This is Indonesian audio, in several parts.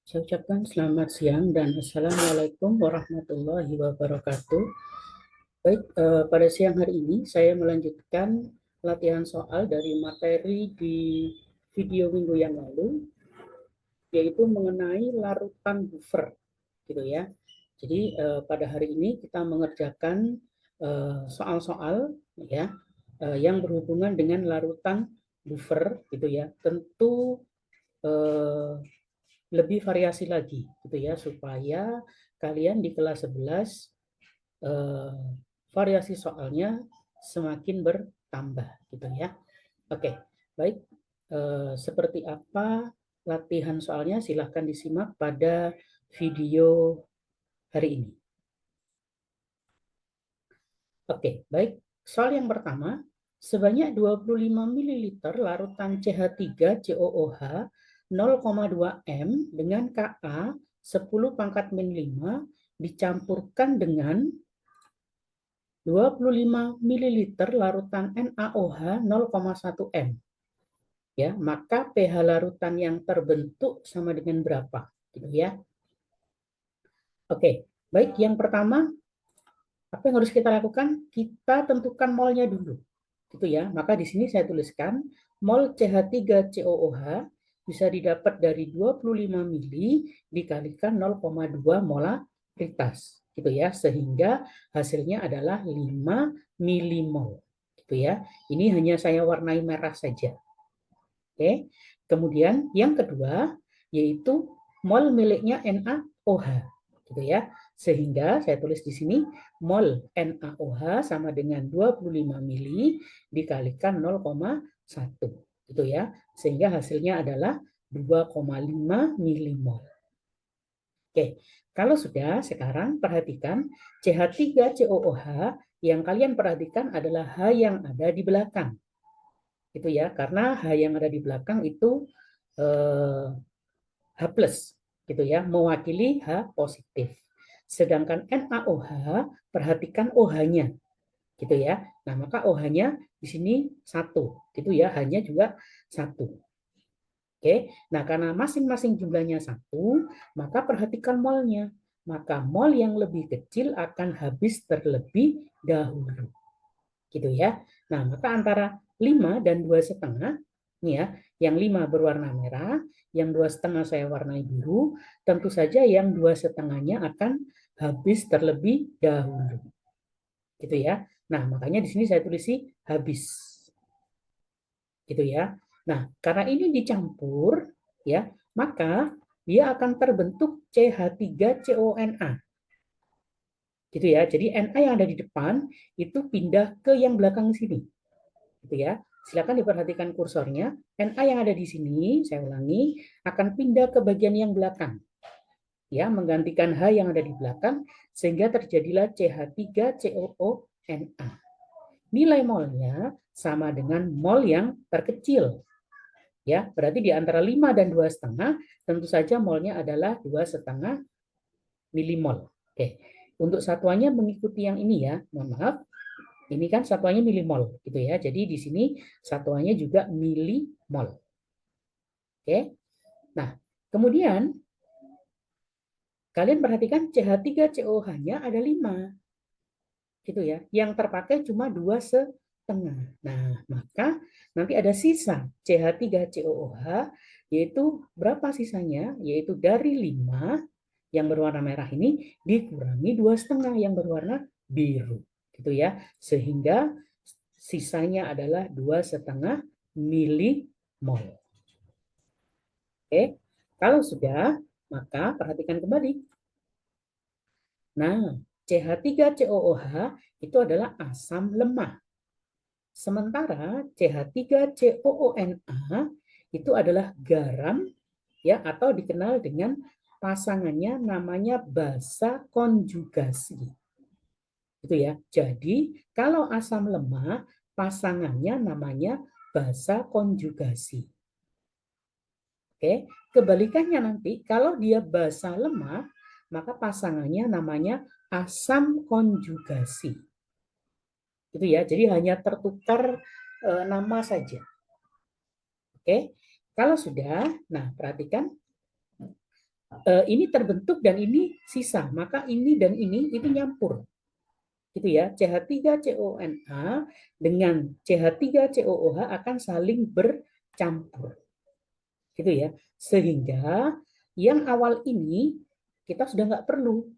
Saya ucapkan selamat siang dan Assalamualaikum warahmatullahi wabarakatuh. Baik, pada siang hari ini saya melanjutkan latihan soal dari materi di video minggu yang lalu, yaitu mengenai larutan buffer, gitu ya. Jadi pada hari ini kita mengerjakan soal-soal ya yang berhubungan dengan larutan buffer, gitu ya. Tentu eh, lebih variasi lagi gitu ya supaya kalian di kelas 11 eh, variasi soalnya semakin bertambah gitu ya. Oke, baik. Seperti apa latihan soalnya silahkan disimak pada video hari ini. Oke, baik. Soal yang pertama, sebanyak 25 ml larutan CH3COOH 0,2 M dengan Ka 10 pangkat min 5 dicampurkan dengan 25 ml larutan NaOH 0,1 M. Ya, maka pH larutan yang terbentuk sama dengan berapa? Gitu ya. Oke, baik. Yang pertama, apa yang harus kita lakukan? Kita tentukan molnya dulu. Gitu ya. Maka di sini saya tuliskan mol CH3COOH bisa didapat dari 25 mili dikalikan 0,2 molaritas. Gitu ya. Sehingga hasilnya adalah 5 milimol. Gitu ya. Ini hanya saya warnai merah saja. Oke. Kemudian yang kedua yaitu mol miliknya NaOH. Gitu ya. Sehingga saya tulis di sini mol NaOH sama dengan 25 mili dikalikan 0,1. Gitu ya. Sehingga hasilnya adalah 2,5 milimol. Oke, kalau sudah sekarang perhatikan CH3COOH yang kalian perhatikan adalah H yang ada di belakang. Gitu ya, karena H yang ada di belakang itu H plus gitu ya, mewakili H positif. Sedangkan NaOH, perhatikan OH-nya gitu ya. Nah, maka OH-nya di sini 1 gitu ya, H-nya juga 1. Oke. Nah, karena masing-masing jumlahnya 1, maka perhatikan molnya. Maka mol yang lebih kecil akan habis terlebih dahulu. Gitu ya. Nah, maka antara 5 dan 2,5 nih ya, yang 5 berwarna merah, yang 2,5 saya warnai biru, tentu saja yang 2,5-nya akan habis terlebih dahulu. Gitu ya. Nah, makanya di sini saya tulis habis. Gitu ya. Nah, karena ini dicampur ya, maka dia akan terbentuk CH3CONA. Gitu ya. Jadi Na yang ada di depan itu pindah ke yang belakang sini. Gitu ya. Silakan diperhatikan kursornya. Na yang ada di sini, saya ulangi, akan pindah ke bagian yang belakang. Ya, menggantikan H yang ada di belakang sehingga terjadilah CH3COONA. Nilai molnya sama dengan mol yang terkecil. Ya, berarti di antara 5 dan 2,5 tentu saja molnya adalah 2,5 milimol. Oke. Untuk satuannya mengikuti yang ini ya. Mohon maaf. Ini kan satuannya milimol gitu ya. Jadi di sini satuannya juga milimol. Oke. Nah, kemudian kalian perhatikan CH3COH-nya ada 5. Gitu ya. Yang terpakai cuma 2,5. Nah, maka nanti ada sisa CH3COOH yaitu berapa sisanya? Yaitu dari 5 yang berwarna merah ini dikurangi 2,5 yang berwarna biru. Gitu ya. Sehingga sisanya adalah 2,5 milimol. Oke, kalau sudah, maka perhatikan kembali. Nah, CH3COOH itu adalah asam lemah. Sementara CH3COONA itu adalah garam ya atau dikenal dengan pasangannya namanya basa konjugasi. Gitu ya. Jadi, kalau asam lemah pasangannya namanya basa konjugasi. Oke, kebalikannya nanti kalau dia basa lemah maka pasangannya namanya asam konjugasi. Gitu ya. Jadi hanya tertukar nama saja. Oke. Kalau sudah, nah perhatikan ini terbentuk dan ini sisa, maka ini dan ini itu nyampur. Gitu ya. CH3CONA dengan CH3COOH akan saling bercampur. Gitu ya. Sehingga yang awal ini kita sudah nggak perlu.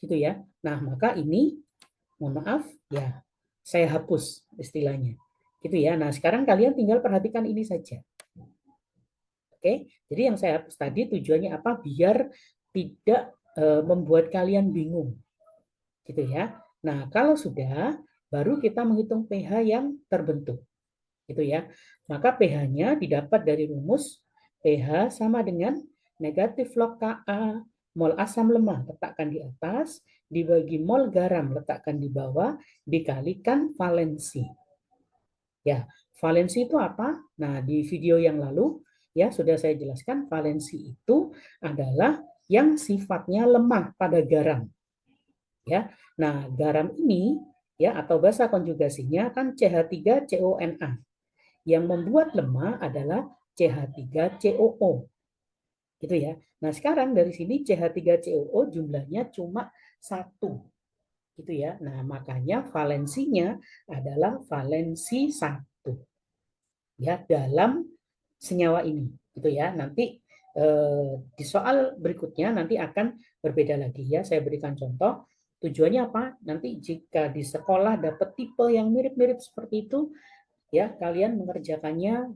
Gitu ya. Nah, maka ini mohon maaf ya, saya hapus istilahnya. Gitu ya. Nah, sekarang kalian tinggal perhatikan ini saja. Oke, jadi yang saya hapus tadi tujuannya apa? Biar tidak membuat kalian bingung, gitu ya. Nah, kalau sudah, baru kita menghitung pH yang terbentuk, gitu ya. Maka pH-nya didapat dari rumus pH sama dengan negatif log Ka mol asam lemah letakkan di atas dibagi mol garam letakkan di bawah dikalikan valensi. Ya, valensi itu apa? Nah, di video yang lalu ya sudah saya jelaskan valensi itu adalah yang sifatnya lemah pada garam. Ya. Nah, garam ini ya atau basa konjugasinya kan CH3CONA. Yang membuat lemah adalah CH3COO. Gitu ya. Nah, sekarang dari sini CH3COO jumlahnya cuma 1. Gitu ya. Nah, makanya valensinya adalah valensi 1 ya dalam senyawa ini gitu ya. Nanti di soal berikutnya nanti akan berbeda lagi ya. Saya berikan contoh. Tujuannya apa? Nanti jika di sekolah dapat tipe yang mirip-mirip seperti itu ya, kalian mengerjakannya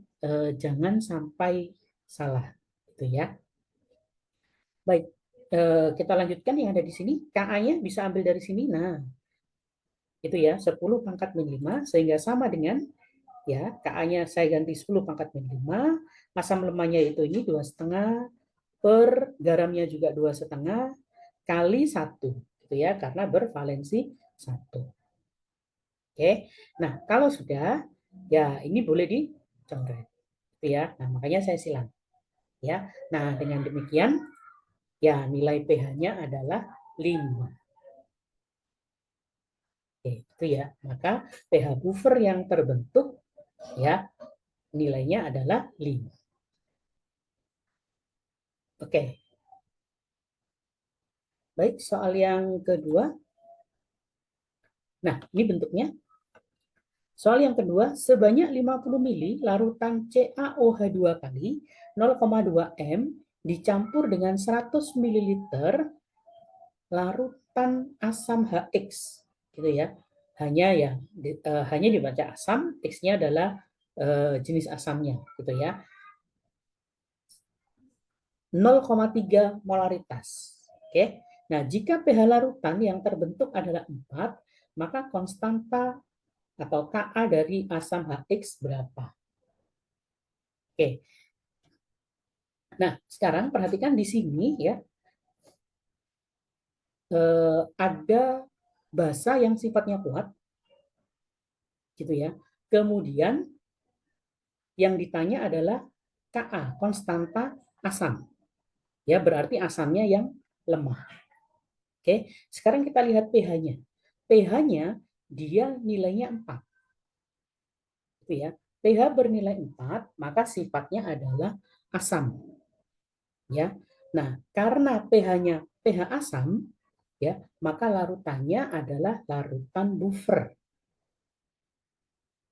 jangan sampai salah gitu ya. Baik, kita lanjutkan yang ada di sini. KA-nya bisa ambil dari sini. Nah, itu ya 10 pangkat min 5 sehingga sama dengan ya Ka-nya saya ganti 10 pangkat min 5, asam lemahnya itu ini 2,5 per garamnya juga 2,5 kali 1 gitu ya karena bervalensi 1. Oke. Nah, kalau sudah ya ini boleh diconret gitu ya. Nah, makanya saya silang ya. Nah, dengan demikian ya nilai pH-nya adalah 5. Oke, itu ya. Maka pH buffer yang terbentuk ya nilainya adalah 5. Oke, baik soal yang kedua. Nah, ini bentuknya. Soal yang kedua, sebanyak 50 mili larutan CaOH2 kali 0,2 M dicampur dengan 100 ml larutan asam HX. Gitu ya. Hanya dibaca asam, X-nya adalah jenis asamnya, gitu ya. 0,3 molaritas. Oke. Nah, jika pH larutan yang terbentuk adalah 4, maka konstanta atau Ka dari asam HX berapa? Oke. Nah, sekarang perhatikan di sini ya. Ada basa yang sifatnya kuat gitu ya. Kemudian yang ditanya adalah Ka, konstanta asam. Ya, berarti asamnya yang lemah. Oke, sekarang kita lihat pH-nya. pH-nya dia nilainya 4. Gitu ya. pH bernilai 4, maka sifatnya adalah asam. Ya. Nah, karena pH-nya pH asam, ya, maka larutannya adalah larutan buffer.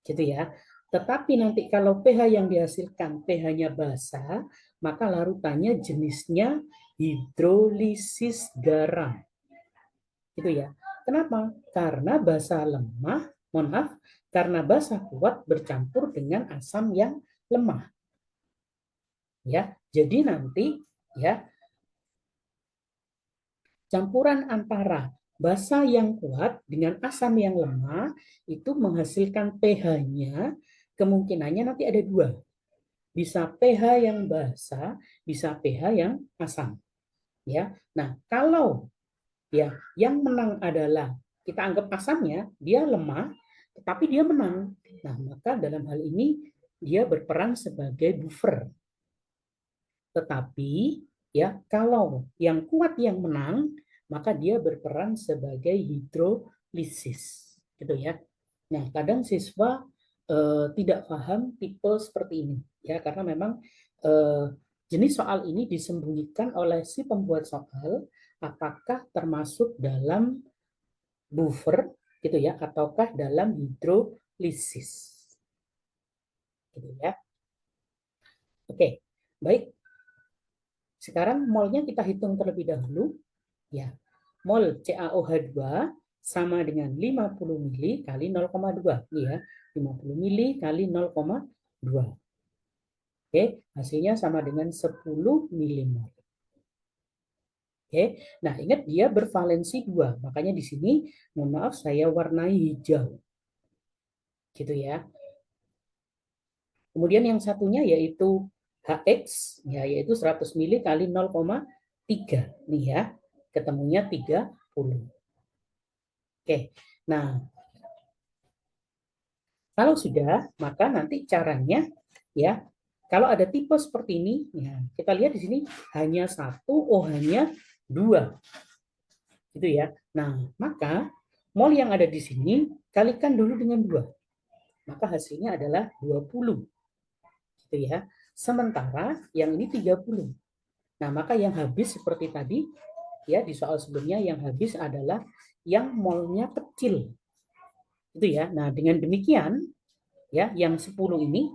Gitu ya. Tetapi nanti kalau pH yang dihasilkan pH-nya basa, maka larutannya jenisnya hidrolisis garam. Gitu ya. Kenapa? Karena basa lemah, mohon maaf, karena basa kuat bercampur dengan asam yang lemah. Ya, jadi nanti ya campuran antara basa yang kuat dengan asam yang lemah itu menghasilkan pH-nya kemungkinannya nanti ada 2. Bisa pH yang basa, bisa pH yang asam. Ya. Nah, kalau ya yang menang adalah kita anggap asamnya dia lemah tetapi dia menang. Nah, maka dalam hal ini dia berperan sebagai buffer. Tetapi ya kalau yang kuat yang menang, maka dia berperan sebagai hidrolisis, gitu ya. Nah, kadang siswa tidak paham tipe seperti ini, ya karena memang Jenis soal ini disembunyikan oleh si pembuat soal, apakah termasuk dalam buffer gitu ya, ataukah dalam hidrolisis. Gitu ya. Oke, baik. Sekarang molnya kita hitung terlebih dahulu. Ya, mol CaOH2 sama dengan 50 mili kali 0,2. Ini ya, 50 mili kali 0,2. Oke, hasilnya sama dengan 10 milimol. Oke, nah ingat dia bervalensi 2, makanya di sini mohon maaf saya warnai hijau. Gitu ya. Kemudian yang satunya yaitu HX, ya, yaitu 100 mili kali 0,3. Nih ya, ketemunya 30. Oke, nah kalau sudah, maka nanti caranya ya, kalau ada tipe seperti ini, ya, kita lihat di sini hanya satu, OH-nya 2. Gitu ya. Nah, maka mol yang ada di sini kalikan dulu dengan 2. Maka hasilnya adalah 20. Gitu ya. Sementara yang ini 30. Nah, maka yang habis seperti tadi ya di soal sebelumnya, yang habis adalah yang molnya kecil. Itu ya. Nah, dengan demikian ya yang 10 ini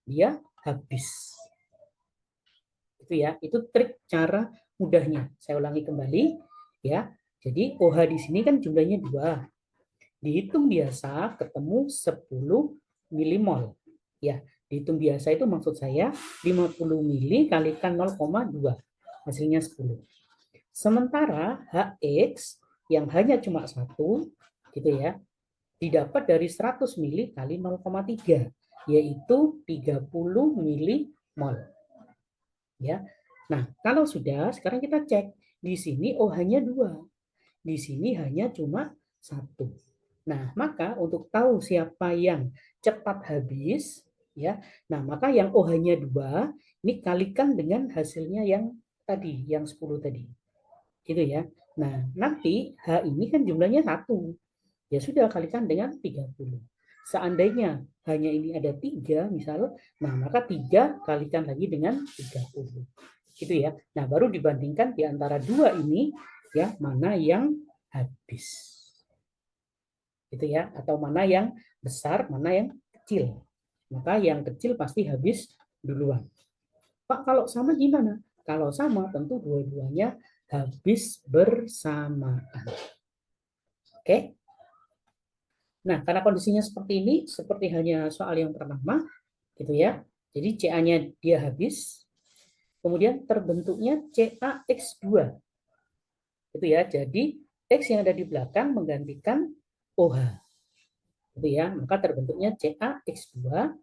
dia habis. Itu ya. Itu trik cara mudahnya. Saya ulangi kembali ya. Jadi OH di sini kan jumlahnya 2. Dihitung biasa ketemu 10 milimol. Ya, dihitung biasa itu maksud saya 50 mili kalikan 0,2. Hasilnya 10. Sementara HX yang hanya cuma 1 gitu ya, didapat dari 100 mili kali 0,3 yaitu 30 milimol. Ya. Nah, kalau sudah sekarang kita cek di sini OH-nya 2. Di sini hanya cuma 1. Nah, maka untuk tahu siapa yang cepat habis, ya, nah maka yang OH-nya 2, ini kalikan dengan hasilnya yang tadi, yang 10 tadi. Gitu ya. Nah, nanti H ini kan jumlahnya 1. Ya sudah, kalikan dengan 30. Seandainya hanya ini ada 3, misal, nah maka 3 kalikan lagi dengan 30. Gitu ya. Nah, baru dibandingkan di antara dua ini, ya, mana yang habis. Gitu ya, atau mana yang besar, mana yang kecil. Maka yang kecil pasti habis duluan. Pak, kalau sama gimana? Kalau sama tentu dua-duanya habis bersamaan. Oke? Nah, karena kondisinya seperti ini, seperti halnya soal yang pertama, gitu ya. Jadi CA-nya dia habis, kemudian terbentuknya CaX2. Gitu ya. Jadi X yang ada di belakang menggantikan OH. Gitu ya. Maka terbentuknya CaX2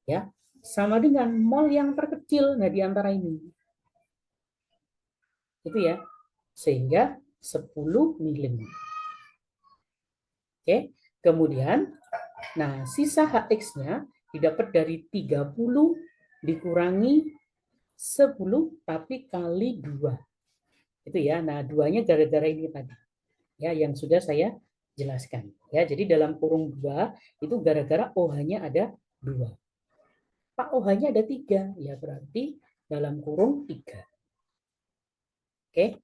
ya sama dengan mol yang terkecil nah di antara ini. Gitu ya. Sehingga 10 milimol. Oke. Kemudian nah sisa HX-nya didapat dari 30 dikurangi 10 tapi kali 2. Itu ya. Nah, duanya gara-gara ini tadi. Ya, yang sudah saya jelaskan. Ya, jadi dalam kurung 2 itu gara-gara OH-nya ada 2. Pak, OH-nya ada 3. Ya, berarti dalam kurung 3. Oke.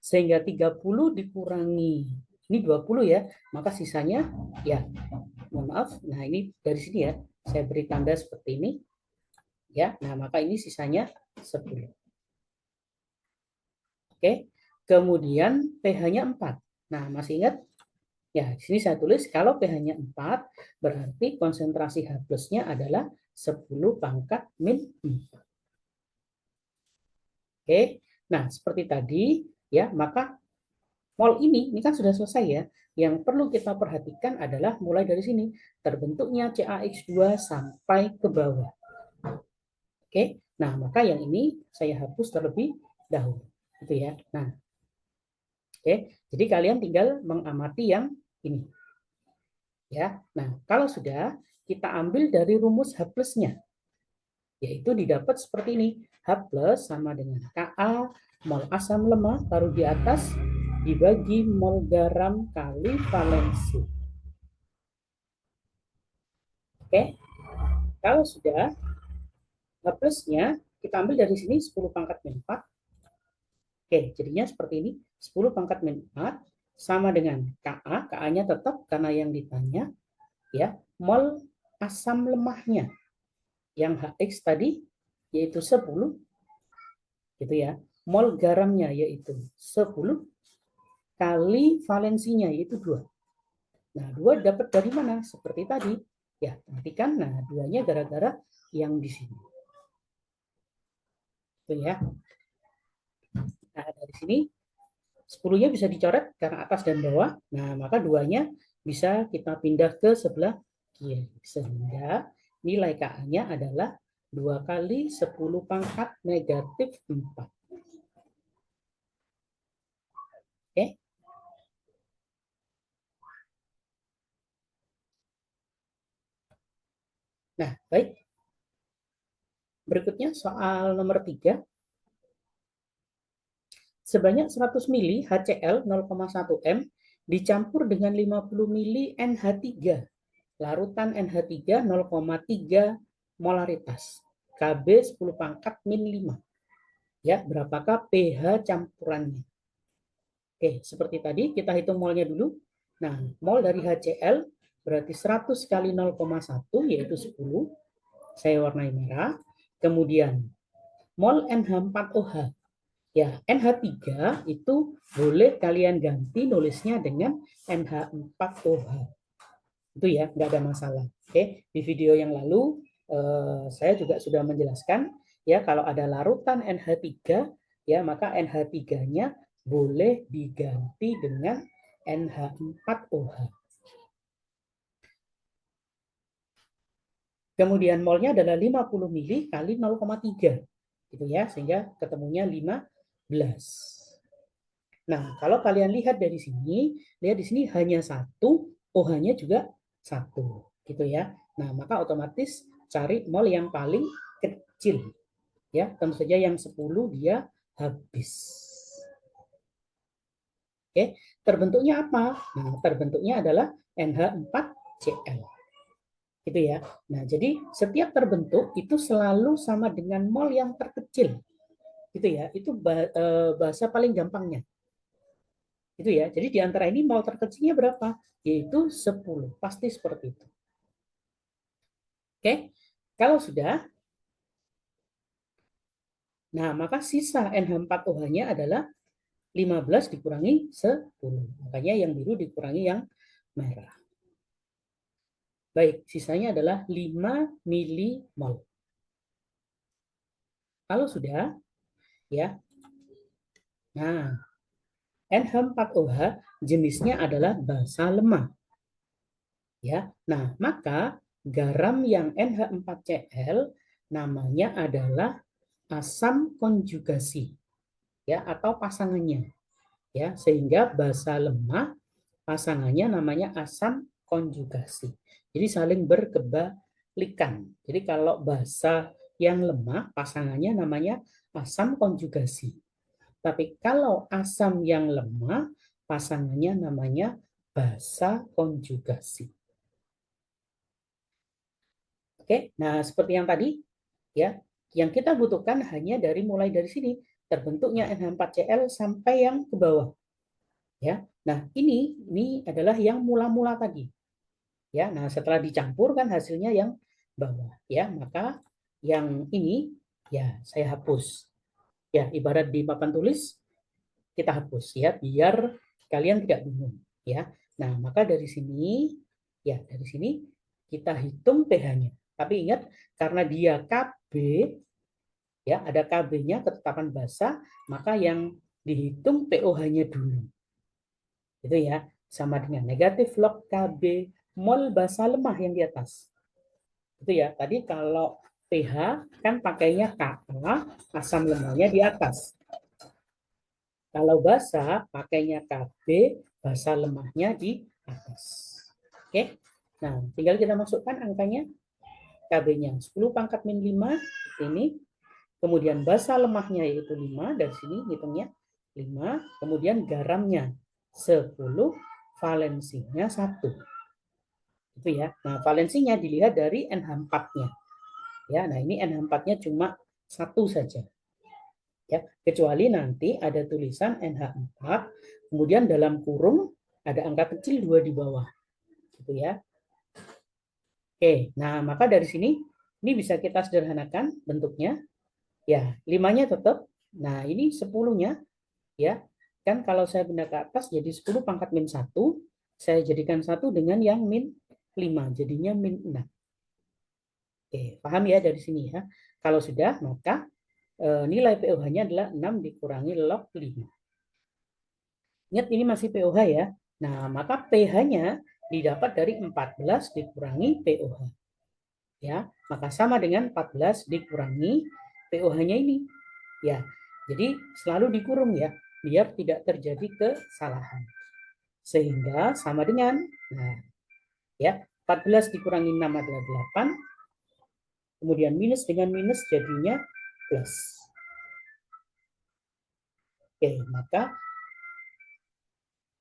Sehingga 30 dikurangi ini 20 ya, maka sisanya ya mohon maaf. Nah, ini dari sini ya, saya beri tanda seperti ini. Ya, nah maka ini sisanya 10. Oke. Kemudian pH-nya 4. Nah, masih ingat? Ya, di sini saya tulis kalau pH-nya 4 berarti konsentrasi H plus-nya adalah 10 pangkat min 4. Oke. Nah, seperti tadi ya, maka mol ini kan sudah selesai ya. Yang perlu kita perhatikan adalah mulai dari sini, terbentuknya CaX2 sampai ke bawah. Oke. Nah, maka yang ini saya hapus terlebih dahulu. Gitu ya. Nah, oke. Jadi kalian tinggal mengamati yang ini. Ya. Nah, kalau sudah kita ambil dari rumus H plus-nya. Yaitu didapat seperti ini. H plus sama dengan Ka mol asam lemah taruh di atas dibagi mol garam kali valensi. Oke. Kalau sudah Nah, plusnya kita ambil dari sini 10 pangkat min 4. Oke, jadinya seperti ini. 10 pangkat min 4 sama dengan Ka. Ka-nya tetap karena yang ditanya, ya, mol asam lemahnya yang Hx tadi yaitu 10, gitu ya. Mol garamnya yaitu 10 kali valensinya yaitu 2. Nah, 2 dapat dari mana? Seperti tadi. Ya, perhatikan. Nah, 2-nya gara-gara yang di sini. Itu ya. Nah, dari sini 10-nya bisa dicoret karena atas dan bawah. Nah, maka 2-nya bisa kita pindah ke sebelah kiri. Sehingga nilai Ka-nya adalah 2 kali 10 pangkat negatif 4. Oke? Nah, baik. Berikutnya soal nomor 3. Sebanyak 100 mili HCl 0,1 M dicampur dengan 50 mili NH3. Larutan NH3 0,3 molaritas. Kb 10 pangkat min 5. Ya, berapakah pH campurannya? Oke, seperti tadi kita hitung molnya dulu. Nah, mol dari HCl berarti 100 kali 0,1 yaitu 10. Saya warnai merah. Kemudian mol NH4OH. Ya, NH3 itu boleh kalian ganti nulisnya dengan NH4OH. Itu ya, nggak ada masalah. Oke, di video yang lalu saya juga sudah menjelaskan ya kalau ada larutan NH3 ya maka NH3-nya boleh diganti dengan NH4OH. Kemudian molnya adalah 50 mili kali 0,3 gitu ya sehingga ketemunya 15. Nah, kalau kalian lihat dari sini, lihat di sini hanya satu, OH-nya juga satu, gitu ya. Nah, maka otomatis cari mol yang paling kecil. Ya, tentu saja yang 10 dia habis. Oke, terbentuknya apa? Nah, terbentuknya adalah NH4Cl. Gitu ya. Nah, jadi setiap terbentuk itu selalu sama dengan mol yang terkecil. Gitu ya. Itu bahasa paling gampangnya. Itu ya. Jadi di antara ini mol terkecilnya berapa? Yaitu 10. Pasti seperti itu. Oke. Kalau sudah, nah maka sisa NH4OH-nya adalah 15 dikurangi 10. Makanya yang biru dikurangi yang merah. Baik, sisanya adalah 5 milimol. Kalau sudah, ya. Nah, NH4OH jenisnya adalah basa lemah. Ya. Nah, maka garam yang NH4Cl namanya adalah asam konjugasi ya atau pasangannya. Ya, sehingga basa lemah pasangannya namanya asam konjugasi. Jadi saling berkebalikan. Jadi kalau basa yang lemah pasangannya namanya asam konjugasi. Tapi kalau asam yang lemah pasangannya namanya basa konjugasi. Oke, nah seperti yang tadi ya, yang kita butuhkan hanya dari mulai dari sini terbentuknya NH4Cl sampai yang ke bawah. Ya. Nah, ini adalah yang mula-mula tadi. Ya, nah setelah dicampur kan hasilnya yang bawah ya, maka yang ini ya saya hapus. Ya, ibarat di papan tulis kita hapus ya biar kalian tidak bingung ya. Nah, maka dari sini ya dari sini kita hitung pH-nya. Tapi ingat karena dia Kb ya ada Kb-nya ketetapan basa, maka yang dihitung pOH-nya dulu. Itu ya, sama dengan negatif log Kb mol basa lemah yang di atas. Itu ya, tadi kalau pH kan pakainya Ka, asam lemahnya di atas. Kalau basa pakainya Kb, basa lemahnya di atas. Oke. Nah, tinggal kita masukkan angkanya. Kb-nya 10 pangkat min 5 ini. Kemudian basa lemahnya yaitu 5 dari sini hitungnya 5, kemudian garamnya 10, valensinya 1. Itu ya. Nah, valensinya dilihat dari NH4-nya. Ya, nah ini NH4-nya cuma 1 saja. Ya, kecuali nanti ada tulisan NH4, kemudian dalam kurung ada angka kecil 2 di bawah. Gitu ya. Oke, nah maka dari sini ini bisa kita sederhanakan bentuknya. Ya, 5-nya tetap. Nah, ini 10-nya ya. Kan kalau saya pindah ke atas jadi 10 pangkat min 1, saya jadikan 1 dengan yang min 5, jadinya min 6. Oke, paham ya dari sini ya. Kalau sudah, maka nilai POH-nya adalah 6 dikurangi log 5. Ingat ini masih POH ya. Nah, maka pH-nya didapat dari 14 dikurangi POH. Ya, maka sama dengan 14 dikurangi POH-nya ini. Ya, jadi selalu dikurung ya, biar tidak terjadi kesalahan. Sehingga sama dengan, nah, ya 14 dikurangi 6 adalah 8, kemudian minus dengan minus jadinya plus. Oke, maka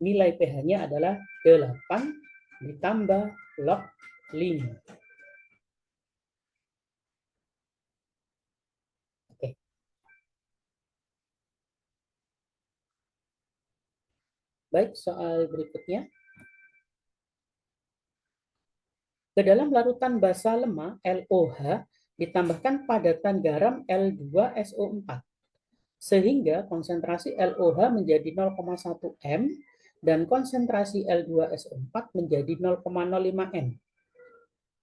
nilai pH-nya adalah 8 ditambah log 5. Oke. Baik, soal berikutnya. Ke dalam larutan basa lemah LOH ditambahkan padatan garam L2SO4 sehingga konsentrasi LOH menjadi 0,1 m dan konsentrasi L2SO4 menjadi 0,05 m.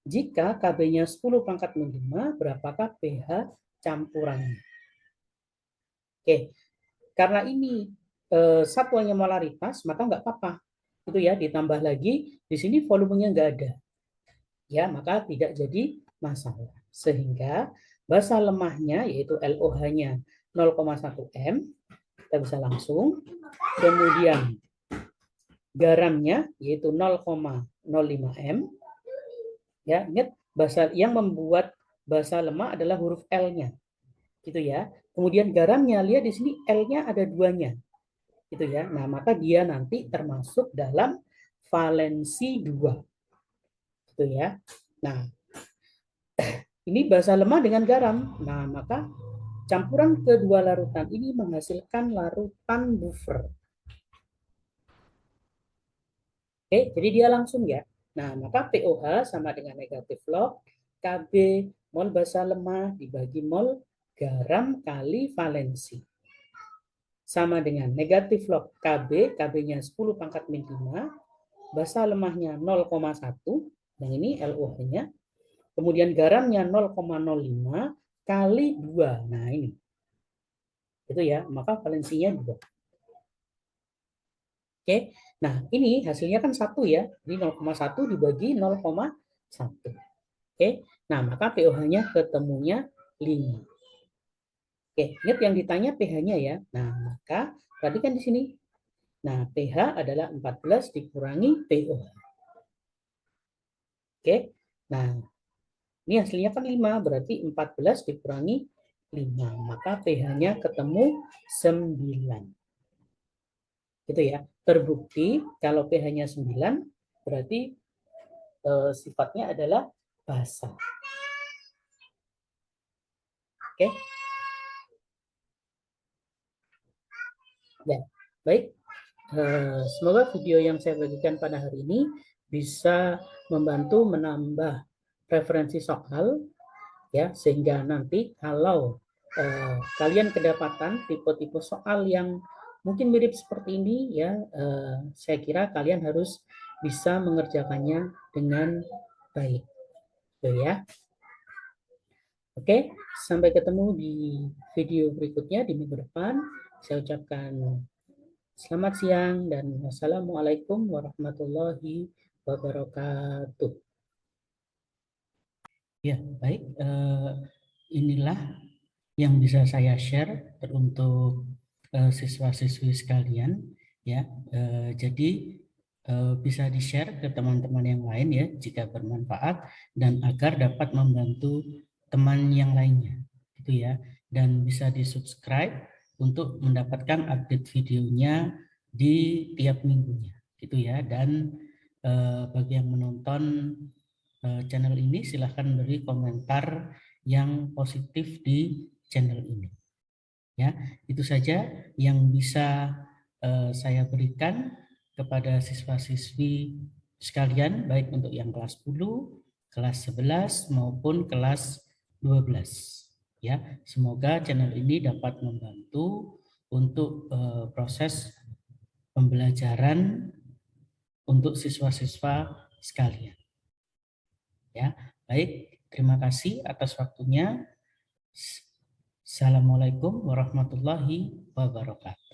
Jika Kb-nya 10 pangkat min 5, berapakah pH campurannya? Oke, karena ini satuannya molaritas, maka nggak apa-apa. Itu ya, ditambah lagi, di sini volumenya nggak ada. Ya, maka tidak jadi masalah. Sehingga basa lemahnya, yaitu LOH-nya 0,1 m, kita bisa langsung. Kemudian garamnya, yaitu 0,05 m. Ya, ingat, basa yang membuat basa lemah adalah huruf L-nya. Gitu ya. Kemudian garamnya, lihat di sini L-nya ada 2-nya. Gitu ya. Nah, maka dia nanti termasuk dalam valensi 2. Gitu ya. Nah, ini basa lemah dengan garam. Nah, maka campuran kedua larutan ini menghasilkan larutan buffer. Oke, jadi dia langsung ya. Nah, maka POH sama dengan negatif log Kb mol basa lemah dibagi mol garam kali valensi. Sama dengan negatif log Kb, Kb-nya 10 pangkat min 5, basa lemahnya 0,1, yang ini LOH-nya, kemudian garamnya 0,05 kali 2. Nah, ini. Itu ya, maka valensinya 2. Oke, nah ini hasilnya kan 1 ya, jadi 0,1 dibagi 0,1. Oke, nah maka POH-nya ketemunya 5. Oke, ingat yang ditanya pH-nya ya. Nah, maka perhatikan di sini. Nah, pH adalah 14 dikurangi POH. Oke, nah ini hasilnya kan 5, berarti 14 dikurangi 5. Maka pH-nya ketemu 9. Gitu ya. Terbukti kalau pH-nya 9, berarti sifatnya adalah basa. Oke. Ya, baik. Semoga video yang saya bagikan pada hari ini bisa membantu menambah referensi soal ya, sehingga nanti kalau kalian kedapatan tipe-tipe soal yang mungkin mirip seperti ini ya, saya kira kalian harus bisa mengerjakannya dengan baik. Gitu ya. Oke, sampai ketemu di video berikutnya di minggu depan. Saya ucapkan selamat siang dan wassalamualaikum warahmatullahi wabarakatuh. Ya, baik. Inilah yang bisa saya share untuk siswa-siswi sekalian. Ya, jadi bisa di-share ke teman-teman yang lain ya jika bermanfaat dan agar dapat membantu teman yang lainnya, gitu ya. Dan bisa di-subscribe untuk mendapatkan update videonya di tiap minggunya, gitu ya. Dan bagi yang menonton channel ini silahkan beri komentar yang positif di channel ini. Ya, itu saja yang bisa saya berikan kepada siswa-siswi sekalian, baik untuk yang kelas 10, kelas 11 maupun kelas 12. Ya, semoga channel ini dapat membantu untuk proses pembelajaran untuk siswa-siswa sekalian. Ya, baik, terima kasih atas waktunya. Assalamualaikum warahmatullahi wabarakatuh.